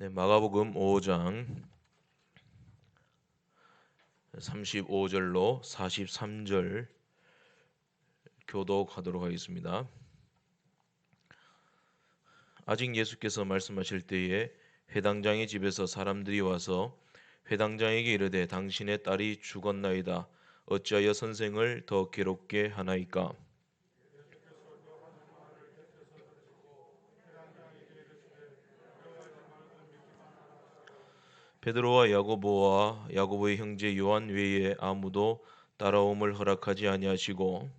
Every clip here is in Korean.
네, 마가복음 5장 35절로 43절 교독하도록 하겠습니다. 아직 예수께서 말씀하실 때에 회당장의 집에서 사람들이 와서 회당장에게 이르되 당신의 딸이 죽었나이다. 어찌하여 선생을 더 괴롭게 하나이까? 베드로와 야고보와 야고보의 형제 요한 외에 아무도 따라옴을 허락하지 아니하시고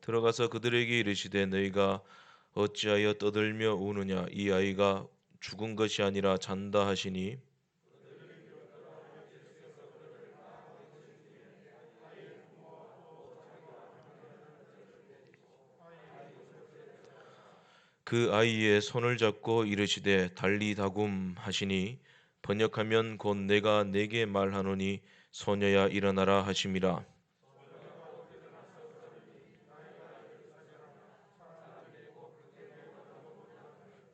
들어가서 그들에게 이르시되 너희가 어찌하여 떠들며 우느냐? 이 아이가 죽은 것이 아니라 잔다 하시니 그 아이의 손을 잡고 이르시되 달리다굼 하시니 번역하면 곧 내가 네게 말하노니 소녀야 일어나라 하심이라.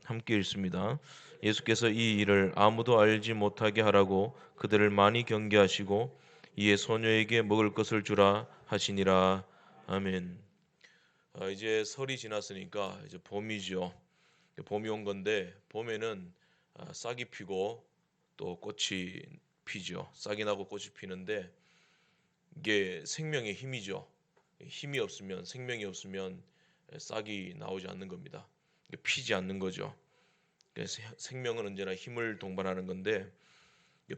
함께 읽습니다. 예수께서 이 일을 아무도 알지 못하게 하라고 그들을 많이 경계하시고 이에 소녀에게 먹을 것을 주라 하시니라. 아멘. 이제 설이 지났으니까 이제 봄이죠. 봄이 온 건데 봄에는 싹이 피고 또 꽃이 피죠. 싹이 나고 꽃이 피는데 이게 생명의 힘이죠. 힘이 없으면 생명이 없으면 싹이 나오지 않는 겁니다. 피지 않는 거죠. 그래서 생명은 언제나 힘을 동반하는 건데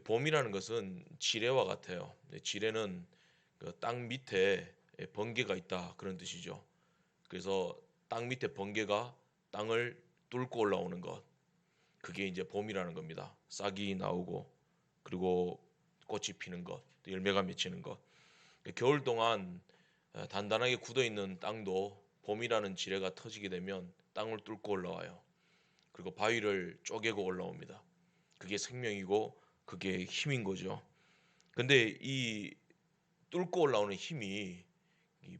봄이라는 것은 지뢰와 같아요. 지뢰는 그 땅 밑에 번개가 있다 그런 뜻이죠. 그래서 땅 밑에 번개가 땅을 뚫고 올라오는 것. 그게 이제 봄이라는 겁니다. 싹이 나오고 그리고 꽃이 피는 것, 또 열매가 맺히는 것. 겨울 동안 단단하게 굳어 있는 땅도 봄이라는 지뢰가 터지게 되면 땅을 뚫고 올라와요. 그리고 바위를 쪼개고 올라옵니다. 그게 생명이고 그게 힘인 거죠. 근데 이 뚫고 올라오는 힘이 이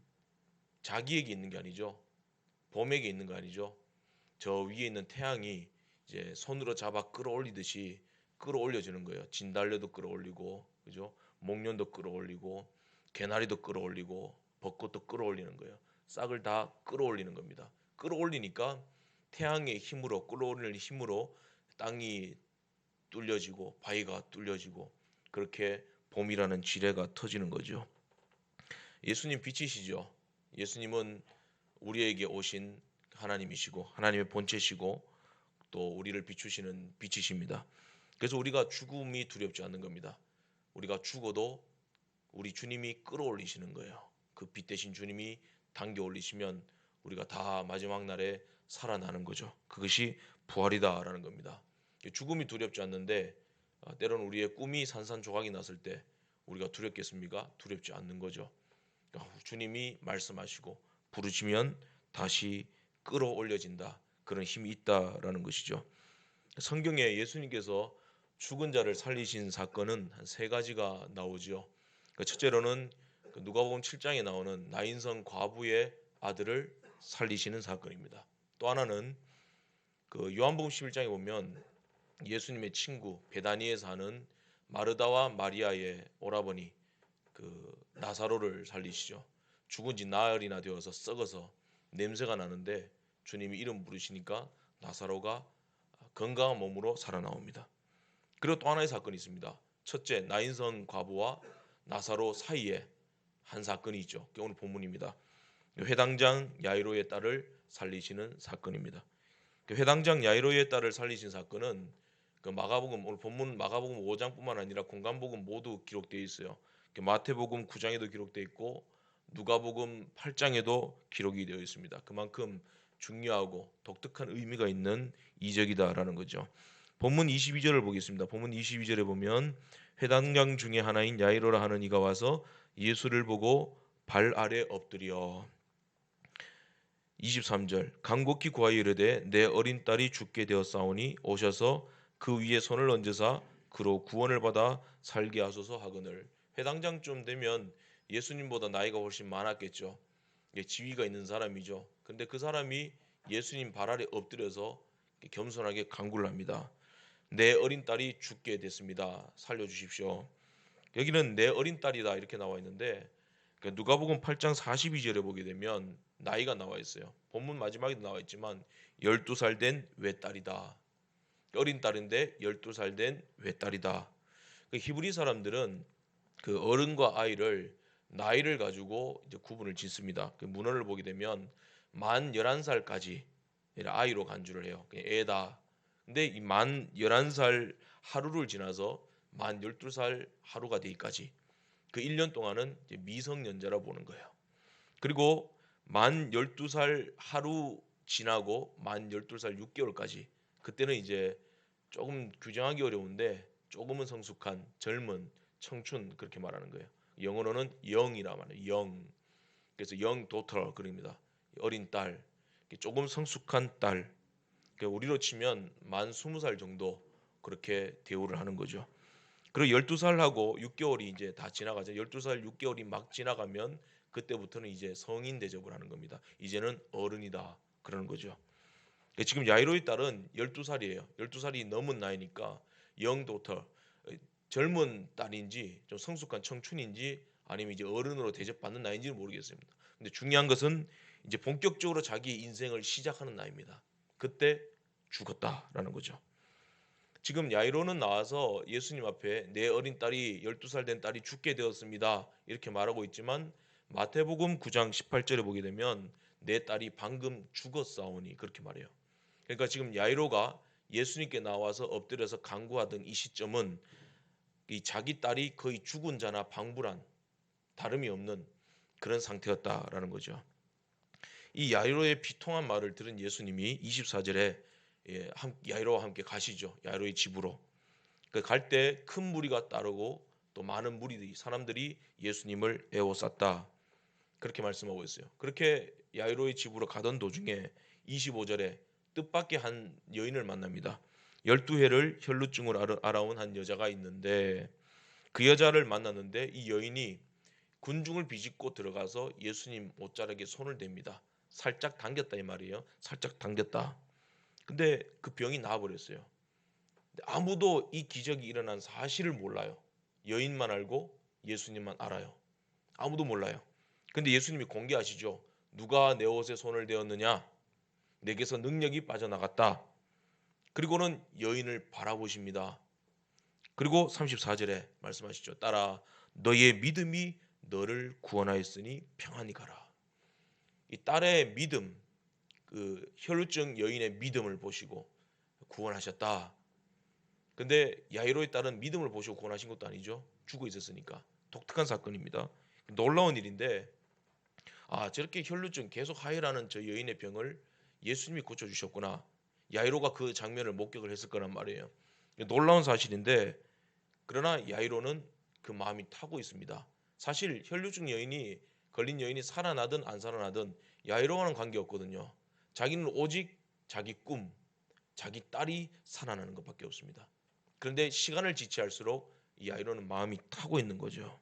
자기에게 있는 게 아니죠. 봄에게 있는 거 아니죠. 저 위에 있는 태양이 이제 손으로 잡아 끌어올리듯이 끌어올려주는 거예요. 진달래도 끌어올리고, 그죠? 목련도 끌어올리고, 개나리도 끌어올리고, 벚꽃도 끌어올리는 거예요. 싹을 다 끌어올리는 겁니다. 끌어올리니까 태양의 힘으로 끌어올리는 힘으로 땅이 뚫려지고 바위가 뚫려지고 그렇게 봄이라는 지뢰가 터지는 거죠. 예수님 빛이시죠. 예수님은 우리에게 오신 하나님이시고 하나님의 본체시고 또 우리를 비추시는 빛이십니다. 그래서 우리가 죽음이 두렵지 않는 겁니다. 우리가 죽어도 우리 주님이 끌어올리시는 거예요. 그 빛 대신 주님이 당겨 올리시면 우리가 다 마지막 날에 살아나는 거죠. 그것이 부활이다라는 겁니다. 죽음이 두렵지 않는데 때로는 우리의 꿈이 산산조각이 났을 때 우리가 두렵겠습니까? 두렵지 않는 거죠. 주님이 말씀하시고 부르시면 다시 끌어올려진다. 그런 힘이 있다라는 것이죠. 성경에 예수님께서 죽은 자를 살리신 사건은 한 세 가지가 나오죠. 첫째로는 누가복음 7장에 나오는 나인성 과부의 아들을 살리시는 사건입니다. 또 하나는 그 요한복음 11장에 보면 예수님의 친구 베다니에 사는 마르다와 마리아의 오라버니 그 나사로를 살리시죠. 죽은 지 나흘이나 되어서 썩어서 냄새가 나는데 주님이 이름 부르시니까 나사로가 건강한 몸으로 살아나옵니다. 그리고 또 하나의 사건이 있습니다. 첫째, 나인성 과부와 나사로 사이에 한 사건이 있죠. 그게 오늘 본문입니다. 회당장 야이로의 딸을 살리시는 사건입니다. 회당장 야이로의 딸을 살리신 사건은 그 마가복음 오늘 본문 마가복음 5장뿐만 아니라 공간복음 모두 기록되어 있어요. 마태복음 9장에도 기록되어 있고 누가복음 8장에도 기록이 되어 있습니다. 그만큼 중요하고 독특한 의미가 있는 이적이다라는 거죠. 본문 22절을 보겠습니다. 본문 22절에 보면 회당장 중에 하나인 야이로라 하는 이가 와서 예수를 보고 발 아래 엎드려 23절 간곡히 구하여 이르되 내 어린 딸이 죽게 되었사오니 오셔서 그 위에 손을 얹으사 그로 구원을 받아 살게 하소서 하거늘. 회당장쯤 되면 예수님보다 나이가 훨씬 많았겠죠. 지위가 있는 사람이죠. 근데 그 사람이 예수님 발 아래 엎드려서 겸손하게 간구를 합니다. 내 어린 딸이 죽게 됐습니다. 살려주십시오. 여기는 내 어린 딸이다 이렇게 나와 있는데, 그러니까 누가복음 8장 42절에 보게 되면 나이가 나와 있어요. 본문 마지막에도 나와 있지만 12살 된 외딸이다. 어린 딸인데 12살 된 외딸이다. 그 히브리 사람들은 그 어른과 아이를 나이를 가지고 이제 구분을 짓습니다. 그 문헌을 보게 되면 만 11살까지 아이로 간주를 해요. 그냥 애다. 근데 이 만 11살 하루를 지나서 만 12살 하루가 되기까지 그 1년 동안은 이제 미성년자라 보는 거예요. 그리고 만 12살 하루 지나고 만 12살 6개월까지, 그때는 이제 조금 규정하기 어려운데 조금은 성숙한 젊은 청춘 그렇게 말하는 거예요. 영어로는 영이라 말해요. 영. 그래서 영 도터 그럽니다. 어린 딸. 조금 성숙한 딸. 그러니까 우리로 치면 만 20살 정도 그렇게 대우를 하는 거죠. 그리고 12살하고 6개월이 이제 다 지나가죠. 12살 6개월이 막 지나가면 그때부터는 이제 성인 대접을 하는 겁니다. 이제는 어른이다 그러는 거죠. 지금 야이로의 딸은 12살이에요. 12살이 넘은 나이니까 영도터, 젊은 딸인지 좀 성숙한 청춘인지 아니면 이제 어른으로 대접받는 나이인지는 모르겠습니다. 근데 중요한 것은 이제 본격적으로 자기 인생을 시작하는 나이입니다. 그때 죽었다라는 거죠. 지금 야이로는 나와서 예수님 앞에 내 어린 딸이 12살 된 딸이 죽게 되었습니다. 이렇게 말하고 있지만 마태복음 9장 18절에 보게 되면 내 딸이 방금 죽었사오니 그렇게 말해요. 그러니까 지금 야이로가 예수님께 나와서 엎드려서 간구하던 이 시점은 이 자기 딸이 거의 죽은 자나 방불한 다름이 없는 그런 상태였다라는 거죠. 이 야이로의 비통한 말을 들은 예수님이 24절에 야이로와 함께 가시죠. 야이로의 집으로. 갈 때 큰 무리가 따르고 또 많은 무리들이 사람들이 예수님을 에워쌌다. 그렇게 말씀하고 있어요. 그렇게 야이로의 집으로 가던 도중에 25절에 뜻밖의 한 여인을 만납니다. 12해를 혈루증을 알아온 한 여자가 있는데 그 여자를 만났는데 이 여인이 군중을 비집고 들어가서 예수님 옷자락에 손을 댑니다. 살짝 당겼다 이 말이에요. 살짝 당겼다. 근데 그 병이 나아버렸어요. 아무도 이 기적이 일어난 사실을 몰라요. 여인만 알고 예수님만 알아요. 아무도 몰라요. 근데 예수님이 공개하시죠. 누가 내 옷에 손을 대었느냐? 내게서 능력이 빠져나갔다. 그리고는 여인을 바라보십니다. 그리고 34절에 말씀하시죠. 따라 너의 믿음이 너를 구원하였으니 평안히 가라. 이 딸의 믿음, 그 혈루증 여인의 믿음을 보시고 구원하셨다. 근데 야이로의 딸은 믿음을 보시고 구원하신 것도 아니죠. 죽어 있었으니까. 독특한 사건입니다. 놀라운 일인데 저렇게 혈루증 계속 하혈하는 저 여인의 병을 예수님이 고쳐주셨구나. 야이로가 그 장면을 목격을 했을 거란 말이에요. 놀라운 사실인데 그러나 야이로는 그 마음이 타고 있습니다. 사실 혈루증 여인이 걸린 여인이 살아나든 안 살아나든 야이로와는 관계없거든요. 자기는 오직 자기 꿈, 자기 딸이 살아나는 것밖에 없습니다. 그런데 시간을 지체할수록 이 야이로는 마음이 타고 있는 거죠.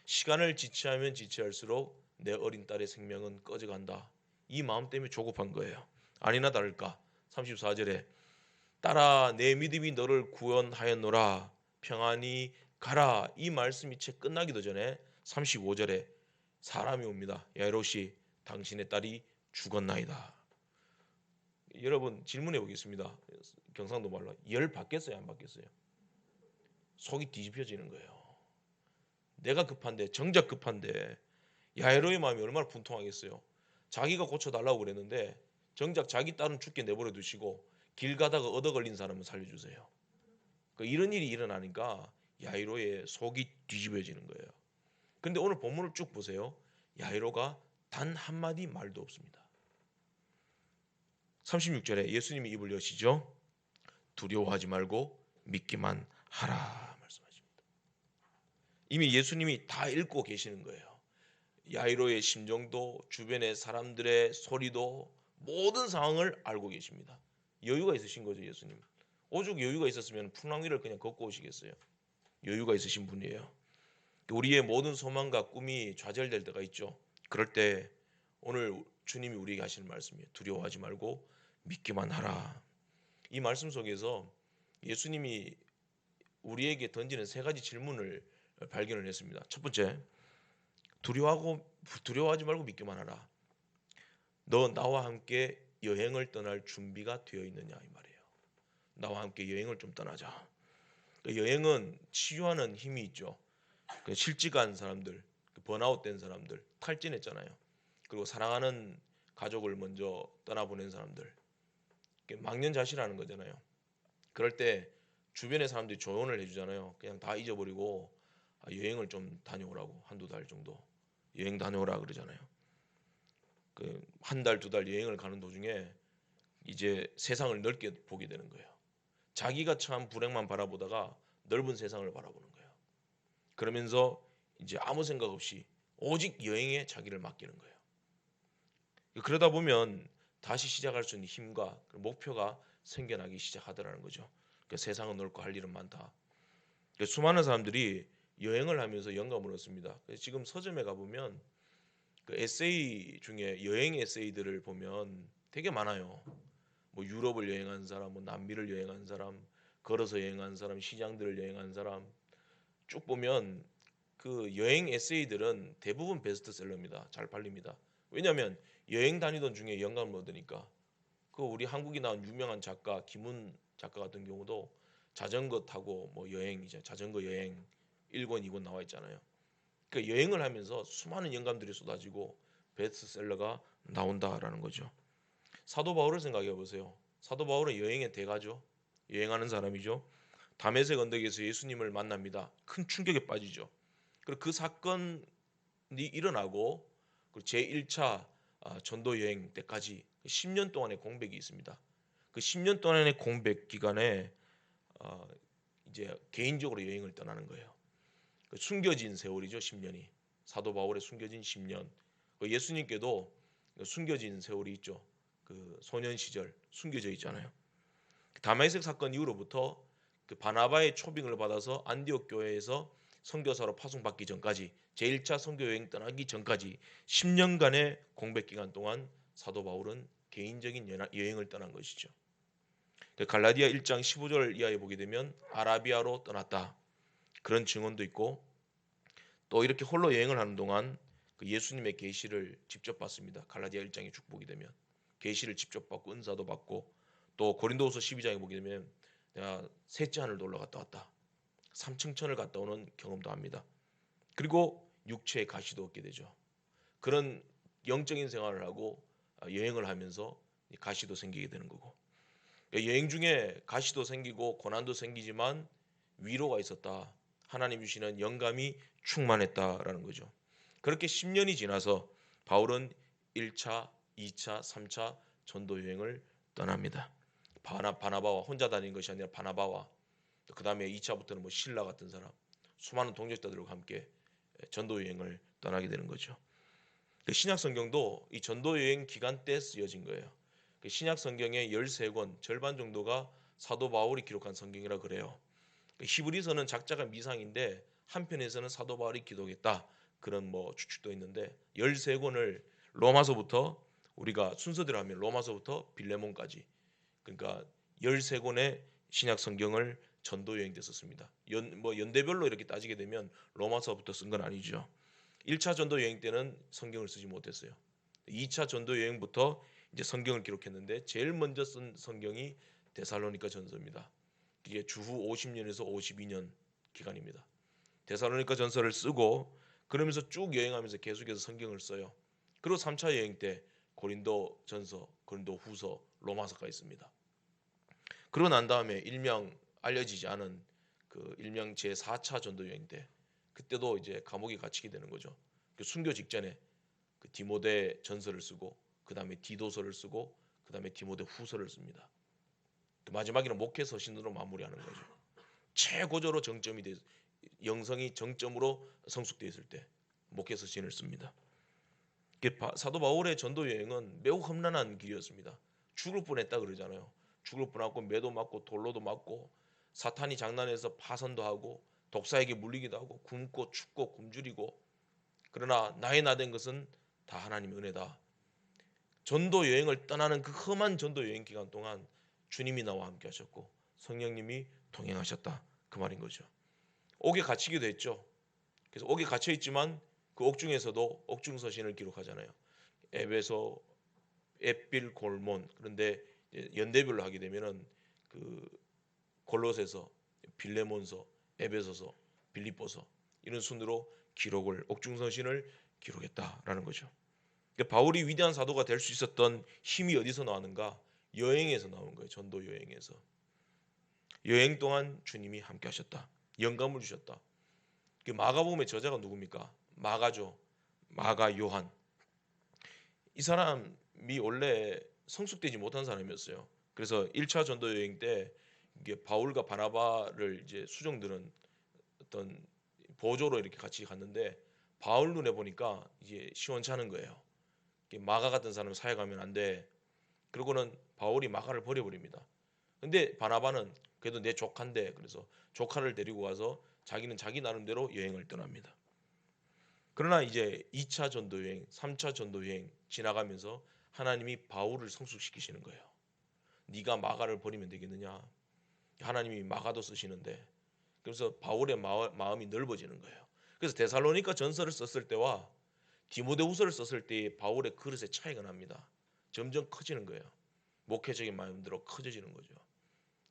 시간을 지체하면 지체할수록 내 어린 딸의 생명은 꺼져간다. 이 마음 때문에 조급한 거예요. 아니나 다를까 34절에 딸아 내 믿음이 너를 구원하였노라 평안히 가라. 이 말씀이 채 끝나기도 전에 35절에 사람이 옵니다. 야이로시 당신의 딸이 죽었나이다. 여러분 질문해 보겠습니다. 경상도 말로 열 받겠어요 안 받겠어요? 속이 뒤집혀지는 거예요. 내가 급한데 정작 급한데 야이로의 마음이 얼마나 분통하겠어요. 자기가 고쳐달라고 그랬는데 정작 자기 딸은 죽게 내버려 두시고 길 가다가 얻어 걸린 사람은 살려주세요. 이런 일이 일어나니까 야이로의 속이 뒤집어지는 거예요. 근데 오늘 본문을 쭉 보세요. 야이로가 단 한마디 말도 없습니다. 36절에 예수님이 입을 여시죠. 두려워하지 말고 믿기만 하라 말씀하십니다. 이미 예수님이 다 읽고 계시는 거예요. 야이로의 심정도 주변의 사람들의 소리도 모든 상황을 알고 계십니다. 여유가 있으신 거죠 예수님. 오죽 여유가 있었으면 풍랑위를 그냥 걷고 오시겠어요. 여유가 있으신 분이에요. 우리의 모든 소망과 꿈이 좌절될 때가 있죠. 그럴 때 오늘 주님이 우리에게 하시는 말씀이에요. 두려워하지 말고 믿기만 하라. 이 말씀 속에서 예수님이 우리에게 던지는 세 가지 질문을 발견을 했습니다. 첫 번째, 두려워하지 말고 믿기만 하라. 너 나와 함께 여행을 떠날 준비가 되어 있느냐 이 말이에요. 나와 함께 여행을 좀 떠나자. 여행은 치유하는 힘이 있죠. 실직한 사람들, 번아웃된 사람들, 탈진했잖아요. 그리고 사랑하는 가족을 먼저 떠나보낸 사람들, 망연자실하는 거잖아요. 그럴 때 주변의 사람들이 조언을 해주잖아요. 그냥 다 잊어버리고 여행을 좀 다녀오라고, 한두 달 정도 여행 다녀오라 그러잖아요. 그 한 달, 두 달 여행을 가는 도중에 이제 세상을 넓게 보게 되는 거예요. 자기가 처한 불행만 바라보다가 넓은 세상을 바라보는 거예요. 그러면서 이제 아무 생각 없이 오직 여행에 자기를 맡기는 거예요. 그러다 보면 다시 시작할 수 있는 힘과 목표가 생겨나기 시작하더라는 거죠. 세상은 넓고 할 일은 많다. 수많은 사람들이 여행을 하면서 영감을 얻습니다. 지금 서점에 가보면 그 에세이 중에 여행 에세이들을 보면 되게 많아요. 뭐 유럽을 여행한 사람, 뭐 남미를 여행한 사람, 걸어서 여행한 사람, 시장들을 여행한 사람 쭉 보면 그 여행 에세이들은 대부분 베스트셀러입니다. 잘 팔립니다. 왜냐하면 여행 다니던 중에 영감을 얻으니까. 그 우리 한국에 나온 유명한 작가 김훈 작가 같은 경우도 자전거 타고 뭐 여행이죠. 자전거 여행 1권, 2권 나와 있잖아요. 그 여행을 하면서 수많은 영감들이 쏟아지고 베스트셀러가 나온다라는 거죠. 사도 바울을 생각해 보세요. 사도 바울은 여행의 대가죠. 여행하는 사람이죠. 다메섹 언덕에서 예수님을 만납니다. 큰 충격에 빠지죠. 그리고 그 사건이 일어나고 제1차 전도 여행 때까지 10년 동안의 공백이 있습니다. 그 10년 동안의 공백 기간에 어, 이제 개인적으로 여행을 떠나는 거예요. 숨겨진 세월이죠, 10년이. 사도 바울의 숨겨진 10년. 예수님께도 숨겨진 세월이 있죠. 그 소년 시절 숨겨져 있잖아요. 다메섹 사건 이후로부터 그 바나바의 초빙을 받아서 안디옥 교회에서 선교사로 파송받기 전까지 제1차 선교 여행 떠나기 전까지 10년간의 공백 기간 동안 사도 바울은 개인적인 여행을 떠난 것이죠. 갈라디아 1장 15절 이하에 보게 되면 아라비아로 떠났다. 그런 증언도 있고 또 이렇게 홀로 여행을 하는 동안 그 예수님의 계시를 직접 받습니다. 갈라디아 1장에 축복이 되면 계시를 직접 받고 은사도 받고 또 고린도후서 12장에 보게 되면 내가 셋째 하늘도 올라갔다 왔다. 삼층천을 갔다 오는 경험도 합니다. 그리고 육체의 가시도 얻게 되죠. 그런 영적인 생활을 하고 여행을 하면서 가시도 생기게 되는 거고 여행 중에 가시도 생기고 고난도 생기지만 위로가 있었다. 하나님 주시는 영감이 충만했다라는 거죠. 그렇게 10년이 지나서 바울은 1차, 2차, 3차 전도 여행을 떠납니다. 바나바와 혼자 다니는 것이 아니라 바나바와 그 다음에 2차부터는 뭐 신라 같은 사람 수많은 동역자들과 함께 전도 여행을 떠나게 되는 거죠. 신약 성경도 이 전도 여행 기간 때 쓰여진 거예요. 신약 성경의 13권 절반 정도가 사도 바울이 기록한 성경이라 그래요. 히브리서는 작자가 미상인데 한편에서는 사도 바울이 기록했다. 그런 뭐 추측도 있는데 13권을 로마서부터 우리가 순서대로 하면 로마서부터 빌레몬까지 그러니까 13권의 신약 성경을 전도 여행 때 썼습니다. 연대별로 이렇게 따지게 되면 로마서부터 쓴 건 아니죠. 1차 전도 여행 때는 성경을 쓰지 못했어요. 2차 전도 여행부터 이제 성경을 기록했는데 제일 먼저 쓴 성경이 데살로니가 전서입니다. 이게 주후 50년에서 52년 기간입니다. 데살로니가 전서를 쓰고 그러면서 쭉 여행하면서 계속해서 성경을 써요. 그리고 3차 여행 때 고린도 전서, 고린도 후서, 로마서가 있습니다. 그러고 난 다음에 일명 알려지지 않은 그 일명 제4차 전도 여행 때 그때도 이제 감옥에 갇히게 되는 거죠. 그 순교 직전에 그 디모데 전서를 쓰고 그 다음에 디도서를 쓰고 그 다음에 디모데 후서를 씁니다. 그 마지막에는 목회 서신으로 마무리하는 거죠. 최고조로 정점이 돼 영성이 정점으로 성숙되어 있을 때 목회 서신을 씁니다. 사도 바울의 전도 여행은 매우 험난한 길이었습니다. 죽을 뻔했다 그러잖아요. 죽을 뻔하고 매도 맞고 돌로도 맞고 사탄이 장난해서 파선도 하고 독사에게 물리기도 하고 굶고 춥고 굶주리고 그러나 나의 나된 것은 다 하나님의 은혜다. 전도 여행을 떠나는 그 험한 전도 여행 기간 동안 주님이 나와 함께 하셨고 성령님이 동행하셨다, 그 말인 거죠. 옥에 갇히기도 했죠. 그래서 옥에 갇혀 있지만 그 옥 중에서도 옥중서신을 기록하잖아요. 에베소, 앳빌, 골몬. 그런데 연대별로 하게 되면은 그 골로새서, 빌레몬서, 에베소서, 빌립보서 이런 순으로 기록을, 옥중서신을 기록했다라는 거죠. 그러니까 바울이 위대한 사도가 될 수 있었던 힘이 어디서 나왔는가? 여행에서 나온 거예요. 전도 여행에서. 여행 동안 주님이 함께 하셨다. 영감을 주셨다. 마가복음의 저자가 누굽니까? 마가죠. 마가 요한. 이 사람이 원래 성숙되지 못한 사람이었어요. 그래서 1차 전도 여행 때 이게 바울과 바나바를 이제 수종드는 어떤 보조로 이렇게 같이 갔는데 바울 눈에 보니까 이게 시원찮은 거예요. 마가 같은 사람 사역하면 안 돼. 그러고는 바울이 마가를 버려버립니다. 근데 바나바는 그래도 내 조카인데, 그래서 조카를 데리고 가서 자기는 자기 나름대로 여행을 떠납니다. 그러나 이제 2차 전도 여행, 3차 전도 여행 지나가면서 하나님이 바울을 성숙시키시는 거예요. 네가 마가를 버리면 되겠느냐? 하나님이 마가도 쓰시는데. 그래서 바울의 마음이 넓어지는 거예요. 그래서 데살로니가 전서를 썼을 때와 디모데후서를 썼을 때의 바울의 그릇의 차이가 납니다. 점점 커지는 거예요. 목회적인 마음대로 커져지는 거죠.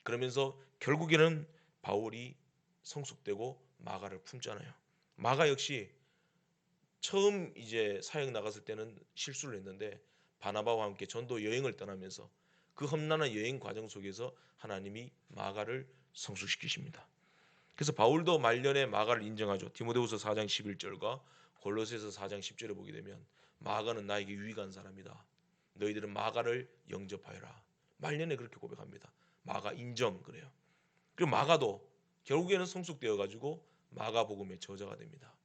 그러면서 결국에는 바울이 성숙되고 마가를 품잖아요. 마가 역시 처음 이제 사역 나갔을 때는 실수를 했는데 바나바와 함께 전도 여행을 떠나면서 그 험난한 여행 과정 속에서 하나님이 마가를 성숙시키십니다. 그래서 바울도 말년에 마가를 인정하죠. 디모데후서 4장 11절과 골로새서 4장 10절에 보게 되면 마가는 나에게 유익한 사람이다. 너희들은 마가를 영접하여라. 말년에 그렇게 고백합니다. 마가 인정, 그래요. 그리고 마가도 결국에는 성숙되어 가지고 마가복음의 저자가 됩니다.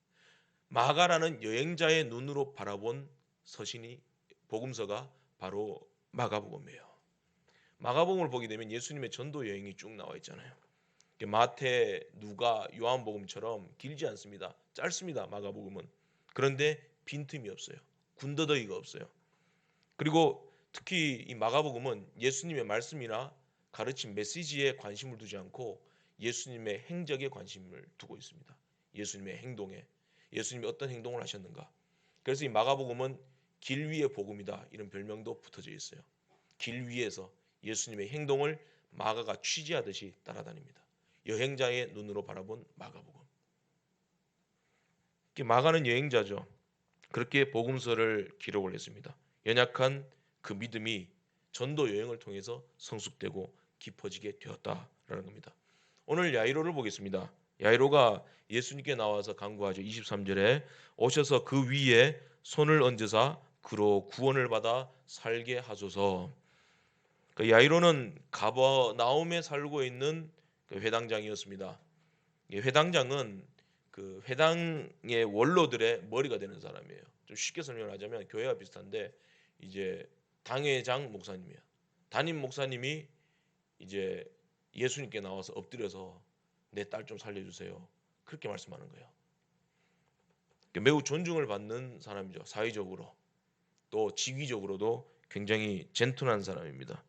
마가라는 여행자의 눈으로 바라본 서신이, 복음서가 바로 마가복음이에요. 마가복음을 보게 되면 예수님의 전도 여행이 쭉 나와 있잖아요. 마태, 누가, 요한복음처럼 길지 않습니다. 짧습니다. 마가복음은. 그런데 빈틈이 없어요. 군더더기가 없어요. 그리고 특히 이 마가복음은 예수님의 말씀이나 가르침, 메시지에 관심을 두지 않고 예수님의 행적에 관심을 두고 있습니다. 예수님의 행동에, 예수님이 어떤 행동을 하셨는가. 그래서 이 마가복음은 길 위의 복음이다, 이런 별명도 붙어져 있어요. 길 위에서 예수님의 행동을 마가가 취재하듯이 따라다닙니다. 여행자의 눈으로 바라본 마가복음. 마가는 여행자죠. 그렇게 복음서를 기록을 했습니다. 연약한 그 믿음이 전도 여행을 통해서 성숙되고 깊어지게 되었다라는 겁니다. 오늘 야이로를 보겠습니다. 야이로가 예수님께 나와서 간구하죠. 23절에 오셔서 그 위에 손을 얹으사 그로 구원을 받아 살게 하소서. 그 야이로는 가버나움에 살고 있는 그 회당장이었습니다. 회당장은 그 회당의 원로들의 머리가 되는 사람이에요. 좀 쉽게 설명하자면 교회와 비슷한데 이제 당회장 목사님이에요. 담임 목사님이 이제 예수님께 나와서 엎드려서 내 딸 좀 살려주세요, 그렇게 말씀하는 거예요. 매우 존중을 받는 사람이죠. 사회적으로 또 직위적으로도 굉장히 젠틀한 사람입니다.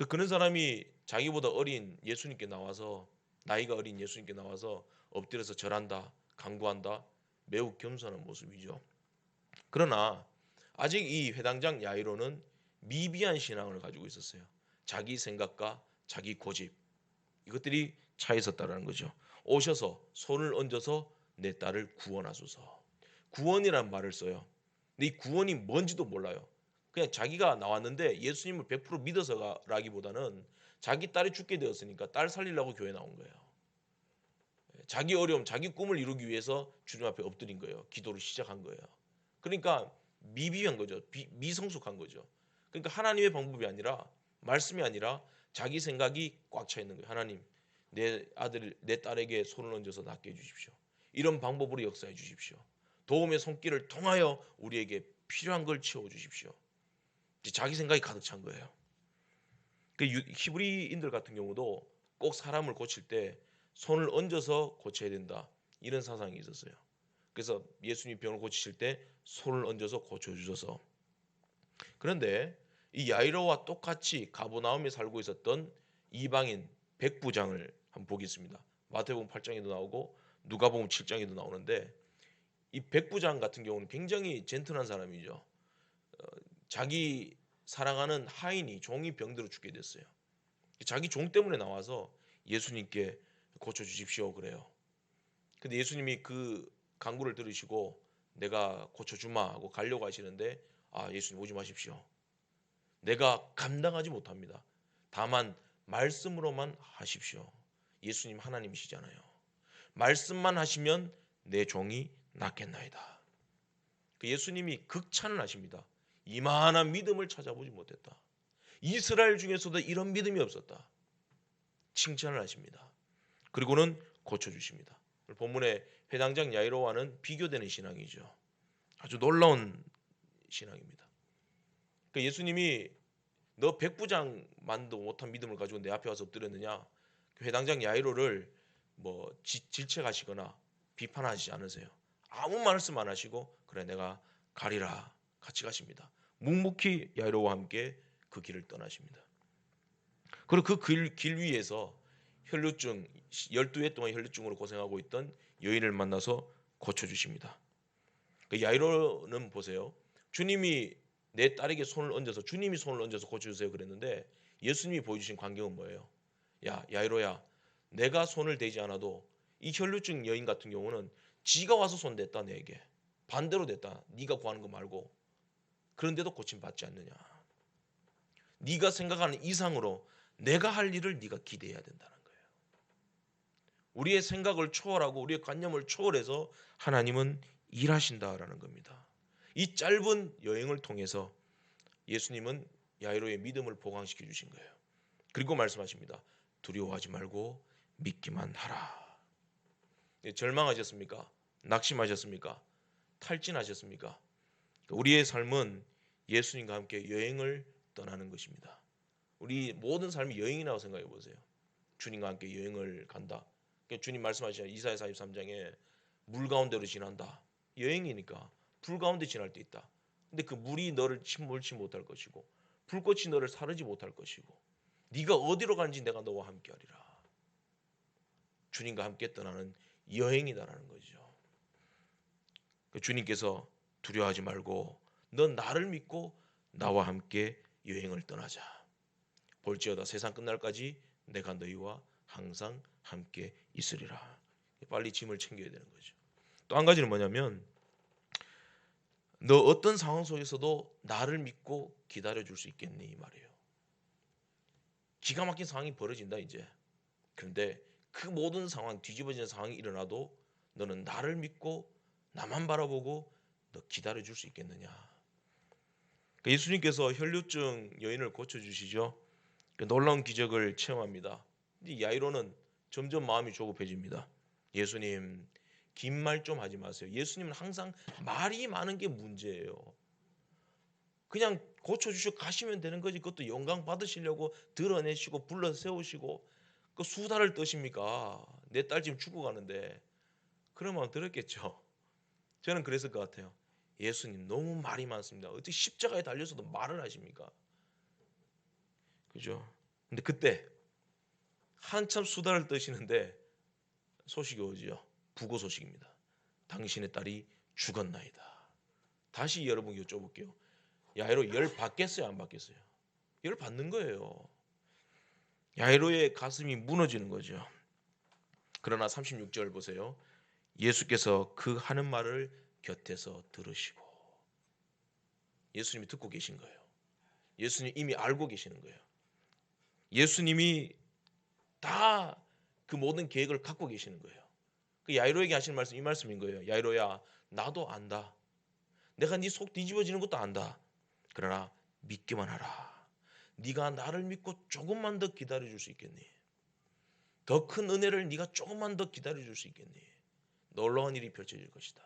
그런 사람이 자기보다 어린 예수님께 나와서, 나이가 어린 예수님께 나와서 엎드려서 절한다, 간구한다, 매우 겸손한 모습이죠. 그러나 아직 이 회당장 야이로는 미비한 신앙을 가지고 있었어요. 자기 생각과 자기 고집, 이것들이 차 있었다는 거죠. 오셔서 손을 얹어서 내 딸을 구원하소서. 구원이란 말을 써요. 근데 이 구원이 뭔지도 몰라요. 그냥 자기가 나왔는데 예수님을 100% 믿어서라기보다는 자기 딸이 죽게 되었으니까 딸 살리려고 교회 나온 거예요. 자기 어려움, 자기 꿈을 이루기 위해서 주님 앞에 엎드린 거예요. 기도를 시작한 거예요. 그러니까 미비한 거죠. 미성숙한 거죠. 그러니까 하나님의 방법이 아니라, 말씀이 아니라 자기 생각이 꽉 차 있는 거예요. 하나님, 내 아들, 내 딸에게 손을 얹어서 낫게 해주십시오. 이런 방법으로 역사해 주십시오. 도움의 손길을 통하여 우리에게 필요한 걸 채워주십시오. 자기 생각이 가득 찬 거예요. 그 히브리인들 같은 경우도 꼭 사람을 고칠 때 손을 얹어서 고쳐야 된다, 이런 사상이 있었어요. 그래서 예수님 병을 고치실 때 손을 얹어서 고쳐주셔서, 그런데 이 야이로와 똑같이 가버나움에 살고 있었던 이방인 백부장을 한번 보겠습니다. 마태복음 8장에도 나오고 누가복음 7장에도 나오는데 이 백부장 같은 경우는 굉장히 젠틀한 사람이죠. 자기 사랑하는 하인이 종이 병들어 죽게 됐어요. 자기 종 때문에 나와서 예수님께 고쳐주십시오 그래요. 근데 예수님이 그 간구를 들으시고 내가 고쳐주마 하고 가려고 하시는데 예수님 오지 마십시오. 내가 감당하지 못합니다. 다만 말씀으로만 하십시오. 예수님 하나님이시잖아요. 말씀만 하시면 내 종이 낫겠나이다. 그 예수님이 극찬을 하십니다. 이만한 믿음을 찾아보지 못했다. 이스라엘 중에서도 이런 믿음이 없었다. 칭찬을 하십니다. 그리고는 고쳐주십니다. 본문의 회당장 야이로와는 비교되는 신앙이죠. 아주 놀라운 신앙입니다. 그러니까 예수님이 너 백부장만도 못한 믿음을 가지고 내 앞에 와서 엎드렸느냐? 회당장 야이로를 뭐 질책하시거나 비판하지 않으세요. 아무 말씀 안 하시고 그래 내가 가리라 같이 가십니다. 묵묵히 야이로와 함께 그 길을 떠나십니다. 그리고 그 길 위에서 혈루증 12해 동안 혈루증으로 고생하고 있던 여인을 만나서 고쳐주십니다. 그 야이로는 보세요. 주님이 내 딸에게 손을 얹어서 주님이 손을 얹어서 고쳐주세요 그랬는데 예수님이 보여주신 광경은 뭐예요? 야 야이로야 내가 손을 대지 않아도 이 혈루증 여인 같은 경우는 지가 와서 손 댔다 내게. 반대로 됐다. 네가 구하는 거 말고. 그런데도 고침받지 않느냐. 네가 생각하는 이상으로 내가 할 일을 네가 기대해야 된다는 거예요. 우리의 생각을 초월하고 우리의 관념을 초월해서 하나님은 일하신다라는 겁니다. 이 짧은 여행을 통해서 예수님은 야이로의 믿음을 보강시켜 주신 거예요. 그리고 말씀하십니다. 두려워하지 말고 믿기만 하라. 절망하셨습니까? 낙심하셨습니까? 탈진하셨습니까? 우리의 삶은 예수님과 함께 여행을 떠나는 것입니다. 우리 모든 삶이 여행이라고 생각해 보세요. 주님과 함께 여행을 간다. 주님 말씀하시잖아요. 이사야 43장에 물 가운데로 지난다. 여행이니까 불 가운데 지날 때 있다. 근데 그 물이 너를 침몰치 못할 것이고 불꽃이 너를 사르지 못할 것이고 네가 어디로 가는지 내가 너와 함께 하리라. 주님과 함께 떠나는 여행이다라는 거죠. 주님께서 두려워하지 말고 넌 나를 믿고 나와 함께 여행을 떠나자. 볼지어다 세상 끝날까지 내가 너희와 항상 함께 있으리라. 빨리 짐을 챙겨야 되는 거죠. 또 한 가지는 뭐냐면 너 어떤 상황 속에서도 나를 믿고 기다려줄 수 있겠니 이 말이에요. 기가 막힌 상황이 벌어진다 이제. 그런데 그 모든 상황 뒤집어지는 상황이 일어나도 너는 나를 믿고 나만 바라보고 너 기다려줄 수 있겠느냐. 예수님께서 혈루증 여인을 고쳐주시죠. 놀라운 기적을 체험합니다. 야이로는 점점 마음이 조급해집니다. 예수님 긴 말 좀 하지 마세요. 예수님은 항상 말이 많은 게 문제예요. 그냥 고쳐주시고 가시면 되는 거지. 그것도 영광 받으시려고 드러내시고 불러 세우시고 그 수다를 떠십니까? 내 딸 지금 죽어가는데. 그런 마음 들었겠죠. 저는 그랬을 것 같아요. 예수님 너무 말이 많습니다. 어떻게 십자가에 달려서도 말을 하십니까? 그죠? 근데 그때 한참 수다를 떠시는데 소식이 오지요. 부고 소식입니다. 당신의 딸이 죽었나이다. 다시 여러분께 여쭤볼게요. 야이로 열 받겠어요? 안 받겠어요? 열 받는 거예요. 야이로의 가슴이 무너지는 거죠. 그러나 36절 보세요. 예수께서 그 하는 말을 곁에서 들으시고 예수님이 듣고 계신 거예요. 예수님 이미 알고 계시는 거예요. 예수님이 다 그 모든 계획을 갖고 계시는 거예요. 그 야이로에게 하시는 말씀 이 말씀인 거예요. 야이로야 나도 안다. 내가 네 속 뒤집어지는 것도 안다. 그러나 믿기만 하라. 네가 나를 믿고 조금만 더 기다려줄 수 있겠니? 더 큰 은혜를 네가 조금만 더 기다려줄 수 있겠니? 놀라운 일이 펼쳐질 것이다.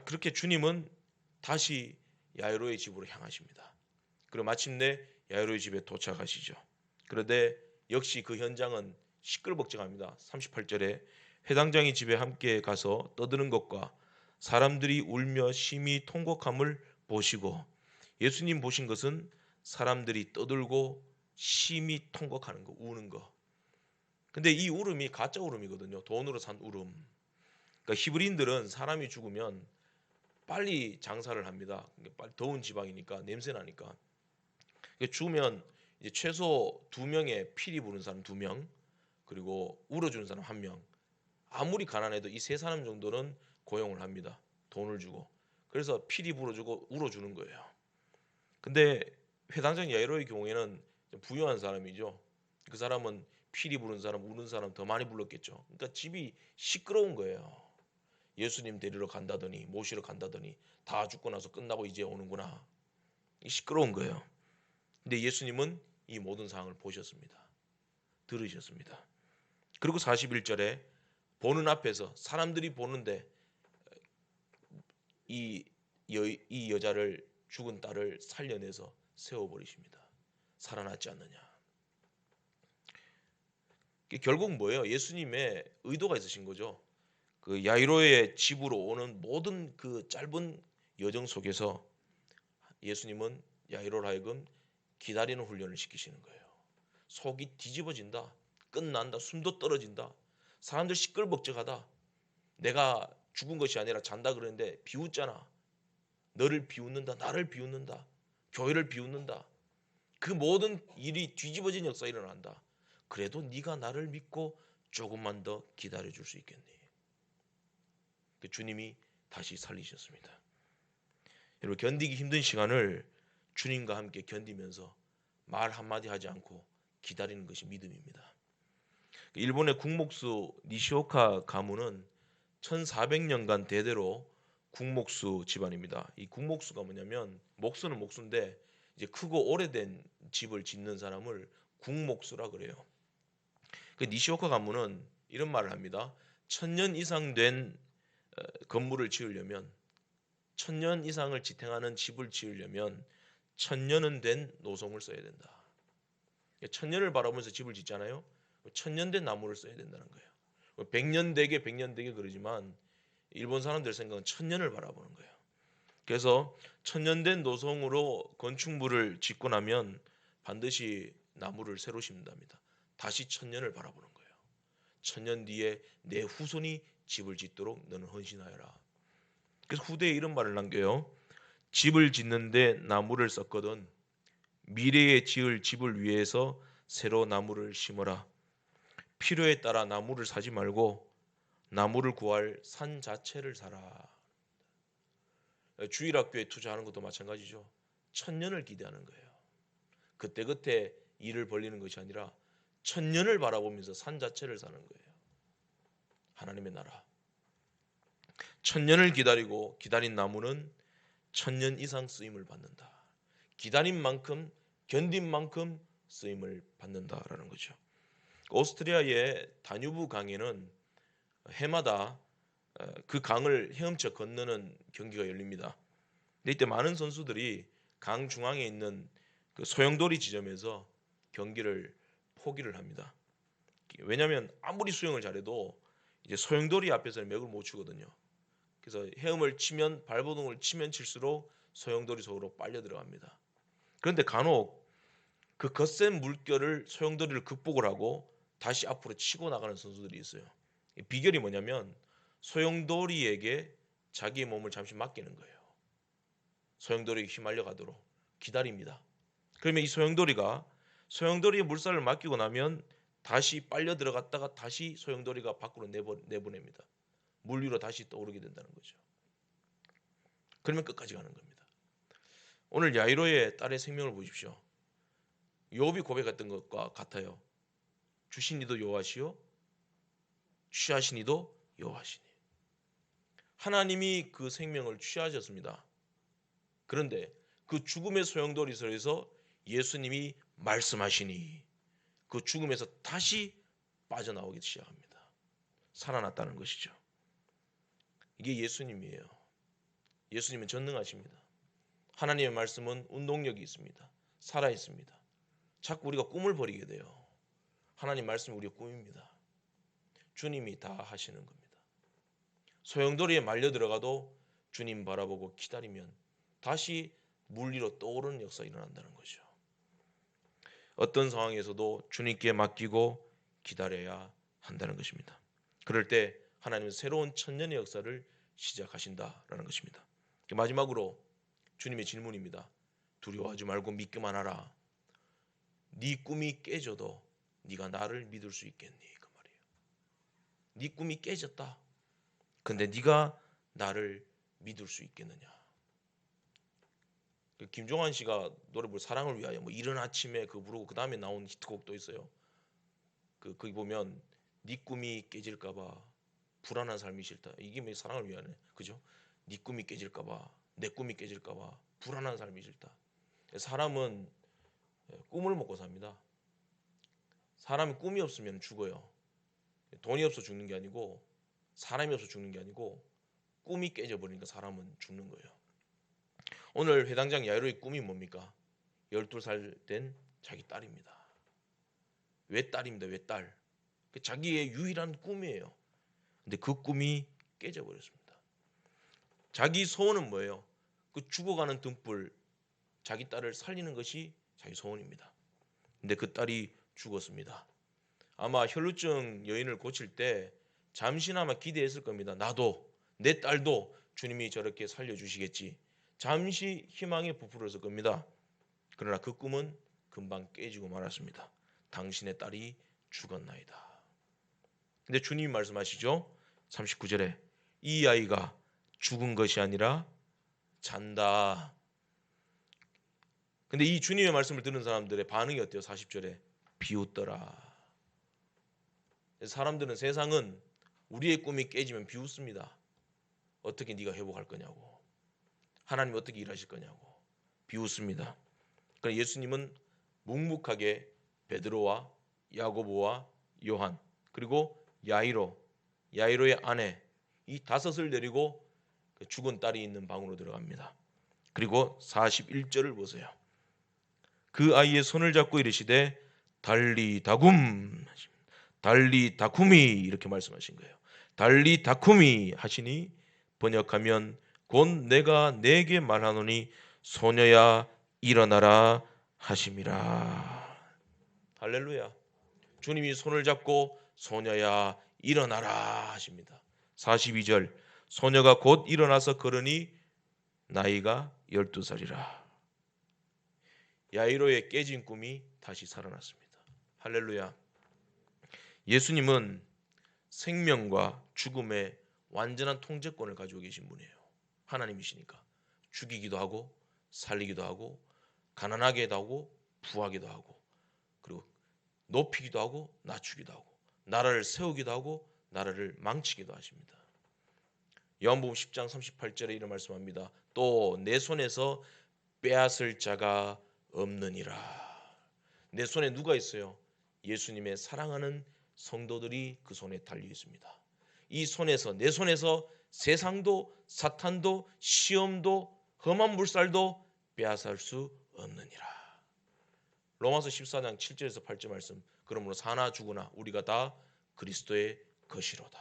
그렇게 주님은 다시 야이로의 집으로 향하십니다. 그리고 마침내 야이로의 집에 도착하시죠. 그런데 역시 그 현장은 시끌벅적합니다. 38절에 회당장이 집에 함께 가서 떠드는 것과 사람들이 울며 심히 통곡함을 보시고, 예수님 보신 것은 사람들이 떠들고 심히 통곡하는 거, 우는 거. 근데 이 울음이 가짜 울음이거든요. 돈으로 산 울음. 그러니까 히브리인들은 사람이 죽으면 빨리 장사를 합니다. 빨리 더운 지방이니까 냄새 나니까. 죽으면 이제 최소 2명의 피리 부는 사람 2명, 그리고 울어주는 사람 1명. 아무리 가난해도 이 3사람 정도는 고용을 합니다. 돈을 주고. 그래서 피리 불어주고 울어주는 거예요. 근데 회당장 야이로의 경우에는 부유한 사람이죠. 그 사람은 피리 부는 사람, 우는 사람 더 많이 불렀겠죠. 그러니까 집이 시끄러운 거예요. 예수님 데리러 간다더니, 모시러 간다더니 다 죽고 나서 끝나고 이제 오는구나. 시끄러운 거예요. 근데 예수님은 이 모든 상황을 보셨습니다. 들으셨습니다. 그리고 41절에 보는 앞에서 사람들이 보는데 이 여자를, 죽은 딸을 살려내서 세워버리십니다. 살아났지 않느냐. 결국 뭐예요? 예수님의 의도가 있으신 거죠. 그 야이로의 집으로 오는 모든 그 짧은 여정 속에서 예수님은 야이로를 하여금 기다리는 훈련을 시키시는 거예요. 속이 뒤집어진다. 끝난다. 숨도 떨어진다. 사람들 시끌벅적하다. 내가 죽은 것이 아니라 잔다 그러는데 비웃잖아. 너를 비웃는다. 나를 비웃는다. 교회를 비웃는다. 그 모든 일이 뒤집어진 역사가 일어난다. 그래도 네가 나를 믿고 조금만 더 기다려줄 수 있겠니? 그 주님이 다시 살리셨습니다. 여러분, 견디기 힘든 시간을 주님과 함께 견디면서 말 한마디 하지 않고 기다리는 것이 믿음입니다. 일본의 국목수 니시오카 가문은 1400년간 대대로 국목수 집안입니다. 이 국목수가 뭐냐면, 목수는 목수인데 이제 크고 오래된 집을 짓는 사람을 국목수라 그래요. 그 니시오카 가문은 이런 말을 합니다. 1000년 이상 된 건물을 지으려면, 1000년 이상을 지탱하는 집을 지으려면 1000년은 된 노송을 써야 된다. 1000년을 바라보면서 집을 짓잖아요. 1000년 된 나무를 써야 된다는 거예요. 100년 되게 100년 되게 그러지만 일본 사람들 생각은 1000년을 바라보는 거예요. 그래서 1000년 된 노송으로 건축물을 짓고 나면 반드시 나무를 새로 심는답니다. 다시 1000년을 바라보는 거예요. 1000년 뒤에 내 후손이 집을 짓도록 너는 헌신하여라. 그래서 후대에 이런 말을 남겨요. 집을 짓는데 나무를 썼거든 미래에 지을 집을 위해서 새로 나무를 심어라. 필요에 따라 나무를 사지 말고 나무를 구할 산 자체를 사라. 주일학교에 투자하는 것도 마찬가지죠. 1000년을 기대하는 거예요. 그때그때 일을 벌리는 것이 아니라 1000년을 바라보면서 산 자체를 사는 거예요. 하나님의 나라. 1000년을 기다리고 기다린 나무는 1000년 이상 쓰임을 받는다. 기다린 만큼, 견딘 만큼 쓰임을 받는다라는 거죠. 오스트리아의 다뉴브 강에는 해마다 그 강을 헤엄쳐 건너는 경기가 열립니다. 근데 이때 많은 선수들이 강 중앙에 있는 그 소용돌이 지점에서 경기를 포기를 합니다. 왜냐하면 아무리 수영을 잘해도 이제 소용돌이 앞에서는 맥을 못 추거든요. 그래서 헤엄을 치면, 발버둥을 치면 칠수록 소용돌이 속으로 빨려 들어갑니다. 그런데 간혹 그 거센 물결을, 소용돌이를 극복을 하고 다시 앞으로 치고 나가는 선수들이 있어요. 비결이 뭐냐면 소용돌이에게 자기의 몸을 잠시 맡기는 거예요. 소용돌이에 휘말려 가도록 기다립니다. 그러면 이 소용돌이의 물살을 맡기고 나면 다시 빨려 들어갔다가 다시 소용돌이가 밖으로 내보냅니다. 물 위로 다시 떠오르게 된다는 거죠. 그러면 끝까지 가는 겁니다. 오늘 야이로의 딸의 생명을 보십시오. 욥이 고백했던 것과 같아요. 주신 이도 여호와시요 취하신 이도 여호와시니. 하나님이 그 생명을 취하셨습니다. 그런데 그 죽음의 소용돌이에서 예수님이 말씀하시니 그 죽음에서 다시 빠져나오기 시작합니다. 살아났다는 것이죠. 이게 예수님이에요. 예수님은 전능하십니다. 하나님의 말씀은 운동력이 있습니다. 살아 있습니다. 자꾸 우리가 꿈을 버리게 돼요. 하나님 말씀이 우리의 꿈입니다. 주님이 다 하시는 겁니다. 소용돌이에 말려 들어가도 주님 바라보고 기다리면 다시 물 위로 떠오르는 역사가 일어난다는 거죠. 어떤 상황에서도 주님께 맡기고 기다려야 한다는 것입니다. 그럴 때 하나님은 새로운 천년의 역사를 시작하신다라는 것입니다. 마지막으로 주님의 질문입니다. 두려워하지 말고 믿기만 하라. 네 꿈이 깨져도 네가 나를 믿을 수 있겠니? 그 말이에요. 네 꿈이 깨졌다. 근데 네가 나를 믿을 수 있겠느냐? 김종환 씨가 노래 부른 사랑을 위하여 뭐 이른 아침에 그 부르고 그 다음에 나온 히트곡도 있어요. 거기 보면 네 꿈이 깨질까봐 불안한 삶이 싫다. 이게 뭐 사랑을 위하네, 그죠? 네 꿈이 깨질까봐, 내 꿈이 깨질까봐 불안한 삶이 싫다. 사람은 꿈을 먹고 삽니다. 사람이 꿈이 없으면 죽어요. 돈이 없어 죽는 게 아니고, 사람이 없어 죽는 게 아니고, 꿈이 깨져버리니까 사람은 죽는 거예요. 오늘 회당장 야이로의 꿈이 뭡니까? 12살 된 자기 딸입니다. 왜 딸입니다. 왜 딸? 자기의 유일한 꿈이에요. 근데 그 꿈이 깨져버렸습니다. 자기 소원은 뭐예요? 그 죽어가는 등불, 자기 딸을 살리는 것이 자기 소원입니다. 근데 그 딸이 죽었습니다. 아마 혈루증 여인을 고칠 때 잠시나마 기대했을 겁니다. 나도, 내 딸도 주님이 저렇게 살려주시겠지. 잠시 희망에 부풀었을 겁니다. 그러나 그 꿈은 금방 깨지고 말았습니다. 당신의 딸이 죽었나이다. 근데 주님이 말씀하시죠. 39절에 이 아이가 죽은 것이 아니라 잔다. 근데 이 주님의 말씀을 듣는 사람들의 반응이 어때요? 40절에 비웃더라. 사람들은, 세상은 우리의 꿈이 깨지면 비웃습니다. 어떻게 네가 회복할 거냐고, 하나님 어떻게 일하실 거냐고 비웃습니다. 그러나 예수님은 묵묵하게 베드로와 야고보와 요한, 그리고 야이로의 아내, 이 다섯을 데리고 죽은 딸이 있는 방으로 들어갑니다. 그리고 41절을 보세요. 그 아이의 손을 잡고 이르시되 달리 다굼, 달리 다쿠미, 이렇게 말씀하신 거예요. 달리 다쿠미 하시니 번역하면 곧 내가 네게 말하노니 소녀야 일어나라 하심이라. 할렐루야. 주님이 손을 잡고 소녀야 일어나라 하십니다. 42절 소녀가 곧 일어나서 걸으니 나이가 12살이라. 야이로의 깨진 꿈이 다시 살아났습니다. 할렐루야. 예수님은 생명과 죽음의 완전한 통제권을 가지고 계신 분이에요. 하나님이시니까 죽이기도 하고 살리기도 하고 가난하게도 하고 부하기도 하고, 그리고 높이기도 하고 낮추기도 하고, 나라를 세우기도 하고 나라를 망치기도 하십니다. 요한복음 10장 38절에 이런 말씀합니다. 또 내 손에서 빼앗을 자가 없느니라. 내 손에 누가 있어요? 예수님의 사랑하는 성도들이 그 손에 달려 있습니다. 이 손에서, 내 손에서 세상도 사탄도 시험도 험한 물살도 빼앗을 수 없느니라. 로마서 14장 7절에서 8절 말씀. 그러므로 사나 죽으나 우리가 다 그리스도의 것이로다.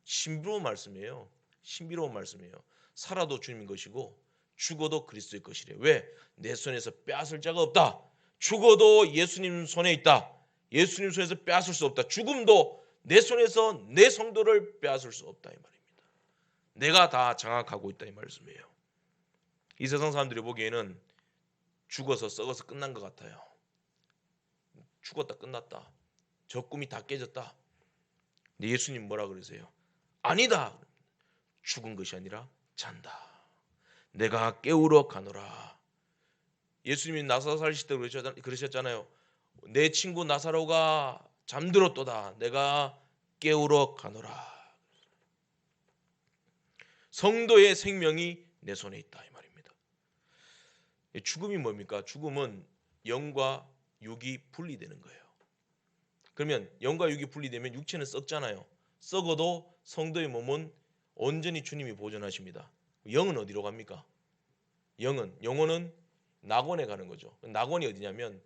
신비로운 말씀이에요. 신비로운 말씀이에요. 살아도 주님인 것이고 죽어도 그리스도의 것이래요. 왜? 내 손에서 빼앗을 자가 없다. 죽어도 예수님 손에 있다. 예수님 손에서 빼앗을 수 없다. 죽음도 내 손에서 내 성도를 빼앗을 수 없다, 이 말입니다. 내가 다 장악하고 있다, 이 말씀이에요. 이 세상 사람들이 보기에는 죽어서 썩어서 끝난 것 같아요. 죽었다, 끝났다. 저 꿈이 다 깨졌다. 근데 예수님 뭐라 그러세요? 아니다. 죽은 것이 아니라 잔다. 내가 깨우러 가노라. 예수님이 나사로 사실 때 그러셨잖아요. 내 친구 나사로가 잠들었도다. 내가 깨우러 가노라. 성도의 생명이 내 손에 있다, 이 말입니다. 죽음이 뭡니까? 죽음은 영과 육이 분리되는 거예요. 그러면 영과 육이 분리되면 육체는 썩잖아요. 썩어도 성도의 몸은 온전히 주님이 보존하십니다. 영은 어디로 갑니까? 영혼은 낙원에 가는 거죠. 낙원이 어디냐면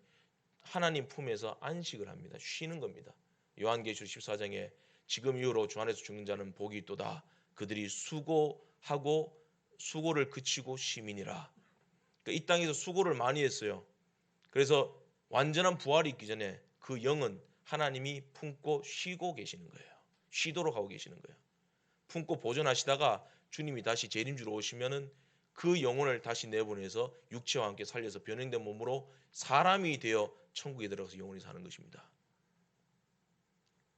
하나님 품에서 안식을 합니다. 쉬는 겁니다. 요한계시록 14장에 지금 이후로 주 안에서 죽는 자는 복이 있도다. 그들이 수고하고 수고를 그치고 시민이라. 그러니까 이 땅에서 수고를 많이 했어요. 그래서 완전한 부활이 있기 전에 그 영은 하나님이 품고 쉬고 계시는 거예요. 쉬도록 하고 계시는 거예요. 품고 보존하시다가 주님이 다시 재림주로 오시면은 그 영혼을 다시 내보내서 육체와 함께 살려서 변형된 몸으로 사람이 되어 천국에 들어가서 영원히 사는 것입니다.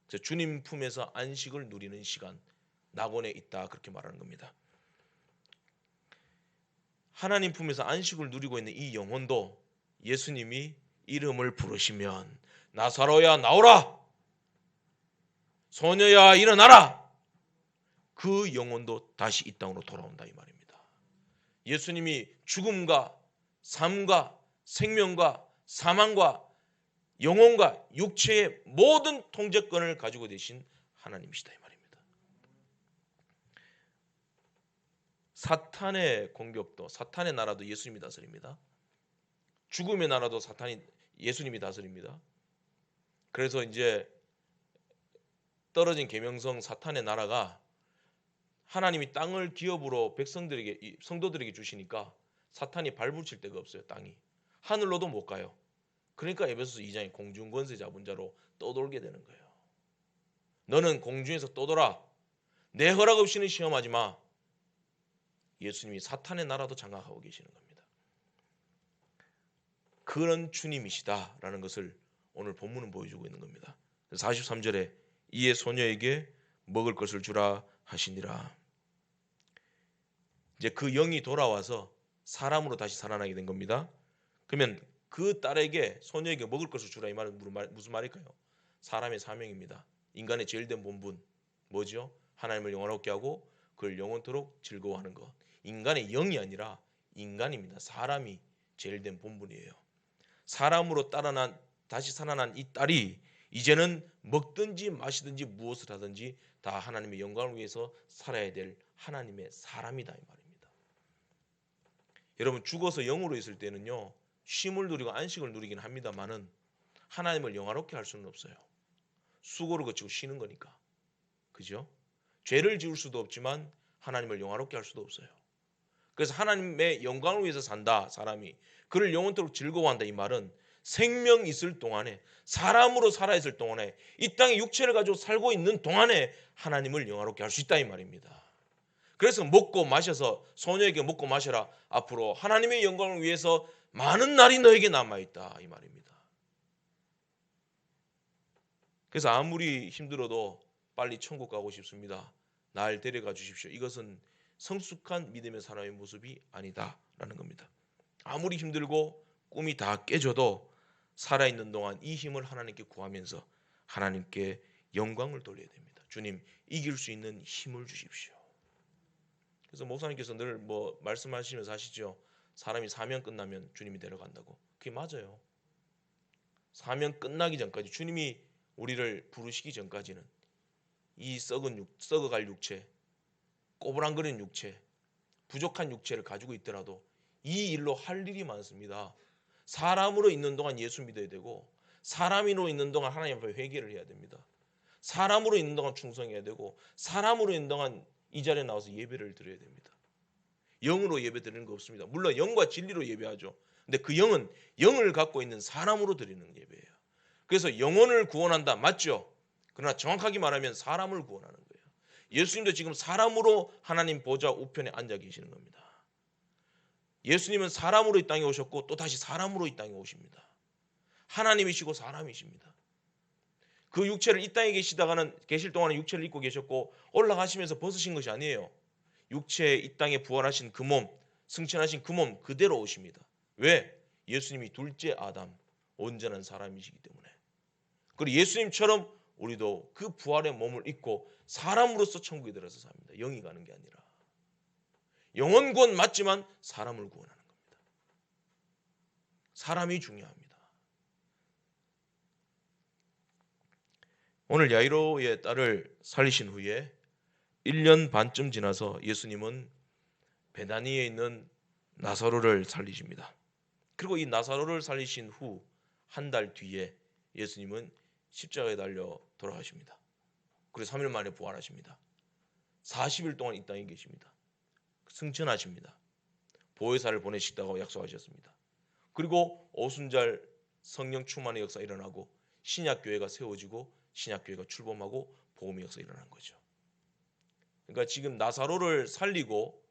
그래서 주님 품에서 안식을 누리는 시간, 낙원에 있다, 그렇게 말하는 겁니다. 하나님 품에서 안식을 누리고 있는 이 영혼도 예수님이 이름을 부르시면 나사로야 나오라, 소녀야 일어나라, 그 영혼도 다시 이 땅으로 돌아온다, 이 말입니다. 예수님이 죽음과 삶과 생명과 사망과 영혼과 육체의 모든 통제권을 가지고 계신 하나님이시다, 이 말입니다. 사탄의 공격도, 사탄의 나라도 예수님이 다스립니다. 죽음의 나라도 예수님이 다스립니다. 그래서 이제 떨어진 계명성 사탄의 나라가 하나님이 땅을 기업으로 백성들에게, 성도들에게 주시니까 사탄이 발붙일 데가 없어요. 땅이 하늘로도 못 가요. 그러니까 에베소서 2장에 공중권세 잡은 자로 떠돌게 되는 거예요. 너는 공중에서 떠돌아, 내 허락 없이는 시험하지 마. 예수님이 사탄의 나라도 장악하고 계시는 겁니다. 그런 주님이시다라는 것을 오늘 본문은 보여주고 있는 겁니다. 43절에 이에 소녀에게 먹을 것을 주라 하시니라. 이제 그 영이 돌아와서 사람으로 다시 살아나게 된 겁니다. 그러면 그 딸에게, 소녀에게 먹을 것을 주라, 이 말은 무슨 말일까요? 사람의 사명입니다. 인간의 제일된 본분 뭐죠? 하나님을 영원롭게 하고 그를 영원토록 즐거워하는 것. 인간의 영이 아니라 인간입니다. 사람이 제일된 본분이에요. 사람으로 다시 살아난 이 딸이 이제는 먹든지 마시든지 무엇을 하든지 다 하나님의 영광을 위해서 살아야 될 하나님의 사람이다, 이 말입니다. 여러분, 죽어서 영으로 있을 때는요, 쉼을 누리고 안식을 누리긴 합니다만은 하나님을 영화롭게 할 수는 없어요. 수고를 거치고 쉬는 거니까. 그죠? 죄를 지을 수도 없지만 하나님을 영화롭게 할 수도 없어요. 그래서 하나님의 영광을 위해서 산다, 사람이. 그를 영원토록 즐거워한다, 이 말은 생명 있을 동안에, 사람으로 살아있을 동안에, 이 땅에 육체를 가지고 살고 있는 동안에 하나님을 영화롭게 할 수 있다, 이 말입니다. 그래서 먹고 마셔서 소녀에게 먹고 마셔라, 앞으로 하나님의 영광을 위해서 많은 날이 너에게 남아있다, 이 말입니다. 그래서 아무리 힘들어도 빨리 천국 가고 싶습니다, 날 데려가 주십시오, 이것은 성숙한 믿음의 사람의 모습이 아니다라는 겁니다. 아무리 힘들고 꿈이 다 깨져도 살아있는 동안 이 힘을 하나님께 구하면서 하나님께 영광을 돌려야 됩니다. 주님, 이길 수 있는 힘을 주십시오. 그래서 목사님께서 늘 말씀하시면서 하시죠. 사람이 사명 끝나면 주님이 데려간다고. 그게 맞아요. 사명 끝나기 전까지, 주님이 우리를 부르시기 전까지는 이 썩어갈 육체, 꼬부랑거리는 육체, 부족한 육체를 가지고 있더라도 이 일로 할 일이 많습니다. 사람으로 있는 동안 예수 믿어야 되고, 사람으로 있는 동안 하나님 앞에 회개를 해야 됩니다. 사람으로 있는 동안 충성해야 되고, 사람으로 있는 동안 이 자리에 나와서 예배를 드려야 됩니다. 영으로 예배 드리는 거 없습니다. 물론 영과 진리로 예배하죠. 근데 그 영은 영을 갖고 있는 사람으로 드리는 예배예요. 그래서 영혼을 구원한다, 맞죠? 그러나 정확하게 말하면 사람을 구원하는 거예요. 예수님도 지금 사람으로 하나님 보좌 우편에 앉아 계시는 겁니다. 예수님은 사람으로 이 땅에 오셨고 또 다시 사람으로 이 땅에 오십니다. 하나님이시고 사람이십니다. 그 육체를 이 땅에 계실 동안에 육체를 입고 계셨고 올라가시면서 벗으신 것이 아니에요. 육체 이 땅에 부활하신 그 몸, 승천하신 그 몸 그대로 오십니다. 왜? 예수님이 둘째 아담, 온전한 사람이시기 때문에. 그리고 예수님처럼 우리도 그 부활의 몸을 입고 사람으로서 천국에 들어서 삽니다. 영이 가는 게 아니라. 영혼 구원 맞지만 사람을 구원하는 겁니다. 사람이 중요합니다. 오늘 야이로의 딸을 살리신 후에 1년 반쯤 지나서 예수님은 베다니에 있는 나사로를 살리십니다. 그리고 이 나사로를 살리신 후 한 달 뒤에 예수님은 십자가에 달려 돌아가십니다. 그리고 3일 만에 부활하십니다. 40일 동안 이 땅에 계십니다. 승천하십니다. 보혜사를 보내시다고 약속하셨습니다. 그리고 오순절 성령 충만의 역사 일어나고 신약교회가 세워지고 신약교회가 출범하고 복음의 역사 일어난 거죠. 그러니까 지금 나사로를 살리고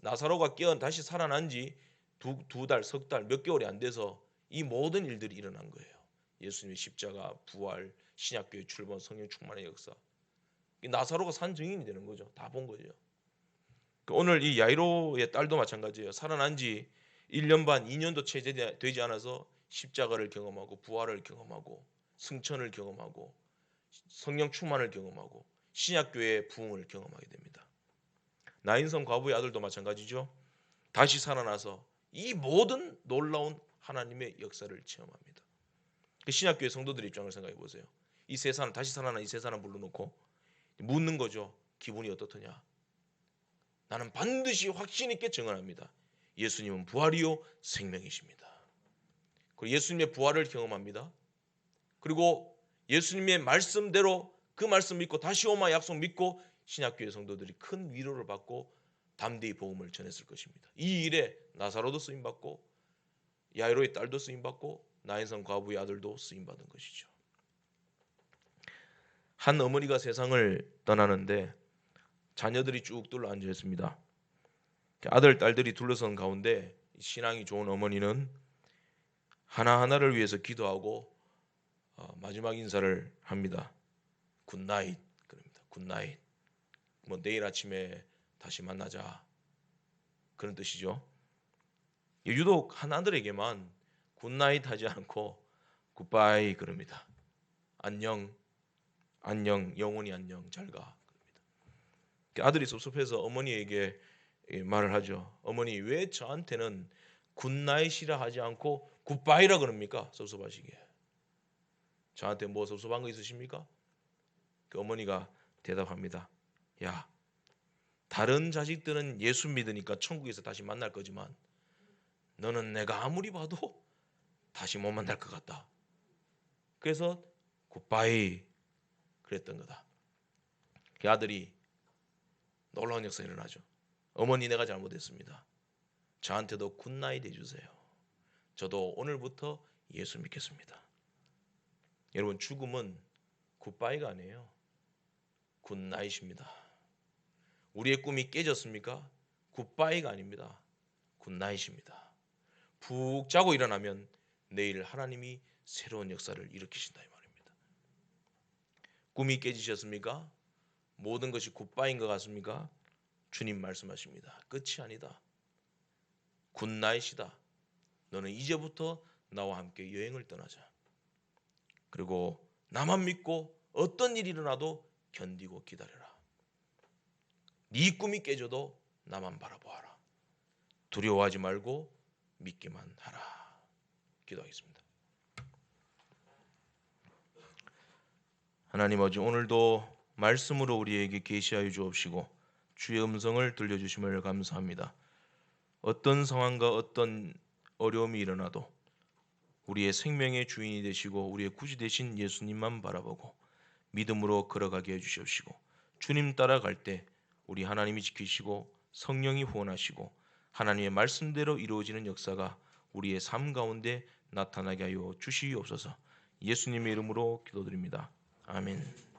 나사로가 다시 살아난 지 두 달, 석 달, 몇 개월이 안 돼서 이 모든 일들이 일어난 거예요. 예수님의 십자가, 부활, 신약교회 출범, 성령 충만의 역사. 나사로가 산 증인이 되는 거죠. 다 본 거죠. 오늘 이 야이로의 딸도 마찬가지예요. 살아난 지 1년 반, 2년도 채 되지 않아서 십자가를 경험하고 부활을 경험하고 승천을 경험하고 성령 충만을 경험하고 신약교회의 부흥을 경험하게 됩니다. 나인성 과부의 아들도 마찬가지죠. 다시 살아나서 이 모든 놀라운 하나님의 역사를 체험합니다. 신약교회 성도들 입장을 생각해 보세요. 이 세 사람, 다시 살아난 이 세 사람 불러놓고 묻는 거죠. 기분이 어떻더냐? 나는 반드시 확신 있게 증언합니다. 예수님은 부활이요 생명이십니다. 그리고 예수님의 부활을 경험합니다. 그리고 예수님의 말씀대로 그 말씀 믿고 다시 오마 약속 믿고 신약교회 성도들이 큰 위로를 받고 담대히 복음을 전했을 것입니다. 이 일에 나사로도 쓰임받고 야이로의 딸도 쓰임받고 나인성 과부의 아들도 쓰임받은 것이죠. 한 어머니가 세상을 떠나는데 자녀들이 쭉 둘러앉아 있습니다. 아들, 딸들이 둘러선 가운데 신앙이 좋은 어머니는 하나하나를 위해서 기도하고 마지막 인사를 합니다. 굿나잇 그럽니다. 굿나잇. 뭐 내일 아침에 다시 만나자 그런 뜻이죠. 유독 하나들에게만 굿나잇 하지 않고 굿바이 그럽니다. 안녕, 안녕, 영원히 안녕, 잘 가. 아들이 섭섭해서 어머니에게 말을 하죠. 어머니 왜 저한테는 굿나잇이라 하지 않고 굿바이라 그럽니까? 섭섭하시게. 저한테 뭐 섭섭한 거 있으십니까? 그 어머니가 대답합니다. 야, 다른 자식들은 예수 믿으니까 천국에서 다시 만날 거지만 너는 내가 아무리 봐도 다시 못 만날 것 같다. 그래서 굿바이 그랬던 거다. 그 아들이 놀라운 역사가 일어나죠. 어머니 내가 잘못했습니다. 저한테도 굿나잇 해주세요. 저도 오늘부터 예수 믿겠습니다. 여러분 죽음은 굿바이가 아니에요. 굿나잇입니다. 우리의 꿈이 깨졌습니까? 굿바이가 아닙니다. 굿나잇입니다. 푹 자고 일어나면 내일 하나님이 새로운 역사를 일으키신다 이 말입니다. 꿈이 깨지셨습니까? 모든 것이 굿바이인 것 같습니까? 주님 말씀하십니다. 끝이 아니다. 굿나잇이다. 너는 이제부터 나와 함께 여행을 떠나자. 그리고 나만 믿고 어떤 일이 일어나도 견디고 기다려라. 네 꿈이 깨져도 나만 바라보아라. 두려워하지 말고 믿기만 하라. 기도하겠습니다. 하나님 아버지, 오늘도 말씀으로 우리에게 계시하여 주옵시고 주의 음성을 들려주심을 감사합니다. 어떤 상황과 어떤 어려움이 일어나도 우리의 생명의 주인이 되시고 우리의 구주 되신 예수님만 바라보고 믿음으로 걸어가게 해주시옵시고 주님 따라갈 때 우리 하나님이 지키시고 성령이 후원하시고 하나님의 말씀대로 이루어지는 역사가 우리의 삶 가운데 나타나게 하여 주시옵소서. 예수님의 이름으로 기도드립니다. 아멘.